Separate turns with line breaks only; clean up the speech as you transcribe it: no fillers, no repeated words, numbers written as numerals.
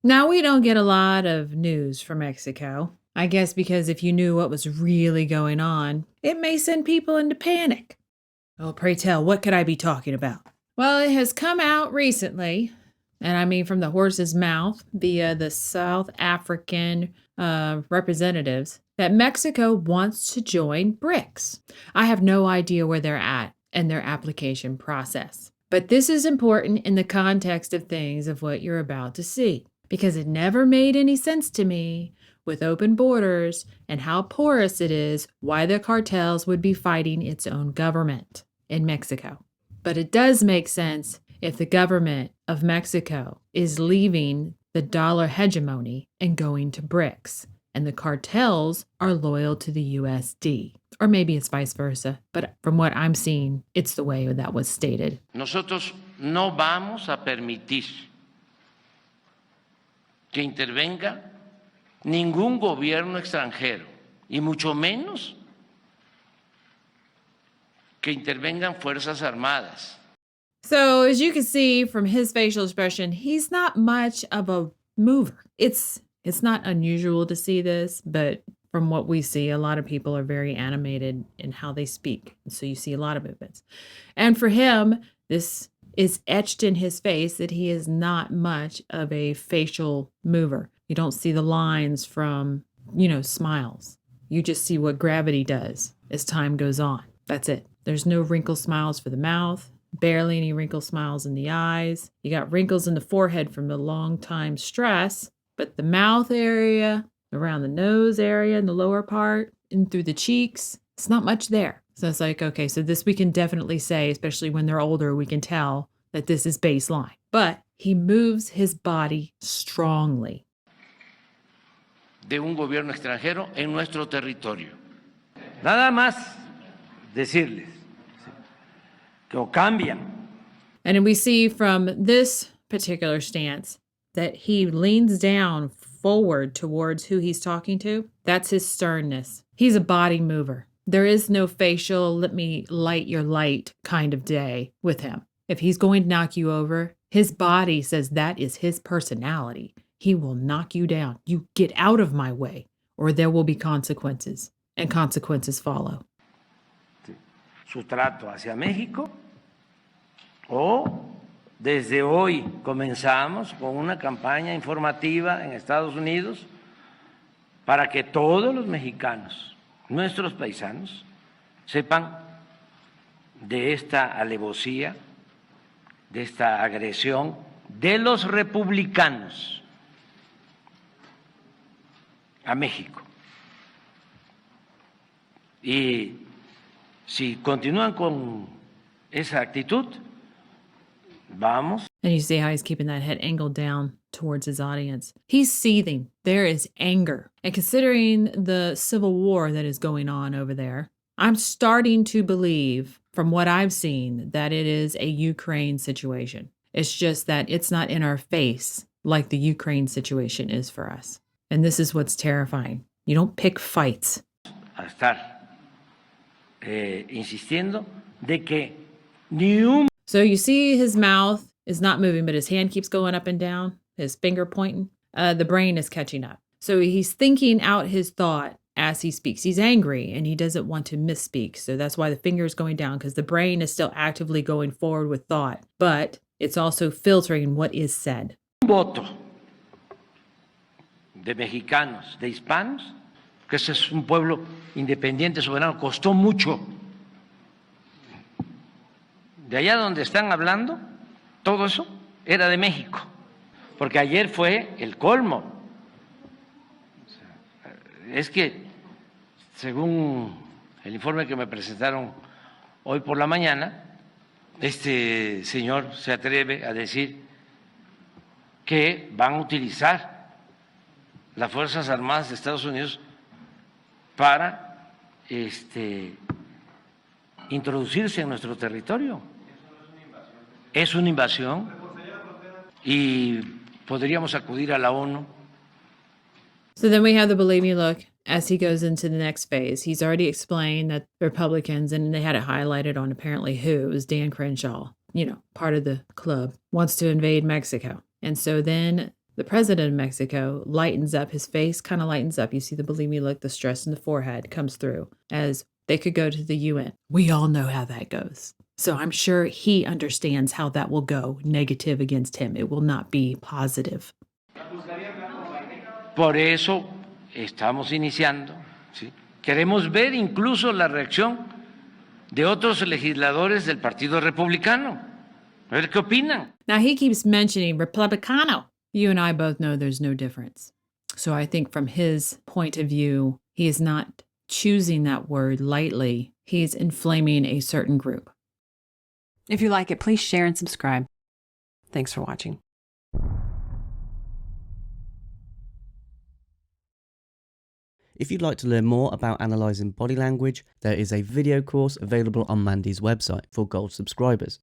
Now, we don't get a lot of news from Mexico. I guess because if you knew what was really going on, it may send people into panic. Oh, pray tell, what could I be talking about? Well, it has come out recently, and I mean from the horse's mouth via the South African representatives, that Mexico wants to join BRICS. I have no idea where they're at in their application process. But this is important in the context of things of what you're about to see, because it never made any sense to me with open borders and how porous it is, why the cartels would be fighting its own government in Mexico. But it does make sense if the government of Mexico is leaving the dollar hegemony and going to BRICS, and the cartels are loyal to the USD. Or maybe it's vice versa, but from what I'm seeing, it's the way that was stated.
Nosotros no vamos a permitir que intervenga ningún gobierno extranjero, y mucho menos que intervengan Fuerzas Armadas.
So, as you can see from his facial expression, he's not much of a mover. It's not unusual to see this, but from what we see, a lot of people are very animated in how they speak. So you see a lot of movements. And for him, this is etched in his face that he is not much of a facial mover. You don't see the lines from, smiles. You just see what gravity does as time goes on. That's it. There's no wrinkle smiles for the mouth, barely any wrinkle smiles in the eyes. You got wrinkles in the forehead from the long time stress, but the mouth area, around the nose area in the lower part, and through the cheeks, it's not much there. So it's like, okay, so this we can definitely say, especially when they're older, we can tell that this is baseline. But he moves his body strongly.
De un gobierno extranjero en nuestro territorio. Nada más decirles que o cambian.
And we see from this particular stance that he leans down forward towards who he's talking to. That's his sternness. He's a body mover. There is no facial, let me light your light kind of day with him. If he's going to knock you over, his body says that is his personality. He will knock you down. You get out of my way, or there will be consequences, and consequences follow.
Su trato hacia México, o desde hoy comenzamos con una campaña informativa en Estados Unidos para que todos los mexicanos, nuestros paisanos, sepan de esta alevosía, de esta agresión de los republicanos a México. Y si continúan con esa actitud, vamos.
And you see how he's keeping that head angled down towards his audience. He's seething. There is anger. And considering the civil war that is going on over there, I'm starting to believe, from what I've seen, that it is a Ukraine situation. It's just that it's not in our face like the Ukraine situation is for us. And this is what's terrifying. You don't pick fights.
A estar insistiendo de que ni un.
So you see his mouth is not moving, but his hand keeps going up and down, his finger pointing. The brain is catching up. So he's thinking out his thought as he speaks. He's angry and he doesn't want to misspeak. So that's why the finger is going down, because the brain is still actively going forward with thought, but it's also filtering what is said.
Voto de mexicanos, de hispanos, que ese es un pueblo independiente, soberano, costó mucho. De allá donde están hablando, todo eso era de México, porque ayer fue el colmo. Es que, según el informe que me presentaron hoy por la mañana, este señor se atreve a decir que van a utilizar las Fuerzas Armadas de Estados Unidos para introducirse en nuestro territorio. Es una invasión y podríamos acudir a la ONU.
So then we have the believe me look as he goes into the next phase. He's already explained that Republicans, and they had it highlighted on apparently who, it was Dan Crenshaw, part of the club, wants to invade Mexico. And so then The president of Mexico lightens up, his face kind of lightens up. You see the believe me look, the stress in the forehead comes through as they could go to the UN. We all know how that goes. So I'm sure he understands how that will go negative against him. It will not be positive.
Por eso estamos iniciando, ¿sí? Queremos ver incluso la reacción de otros legisladores del Partido Republicano. A ver qué opinan.
Now he keeps mentioning Republicano. You and I both know there's no difference. So I think from his point of view, he is not choosing that word lightly. He's inflaming a certain group.
If you like it, please share and subscribe. Thanks for watching.
If you'd like to learn more about analysing body language, there is a video course available on Mandy's website for gold subscribers.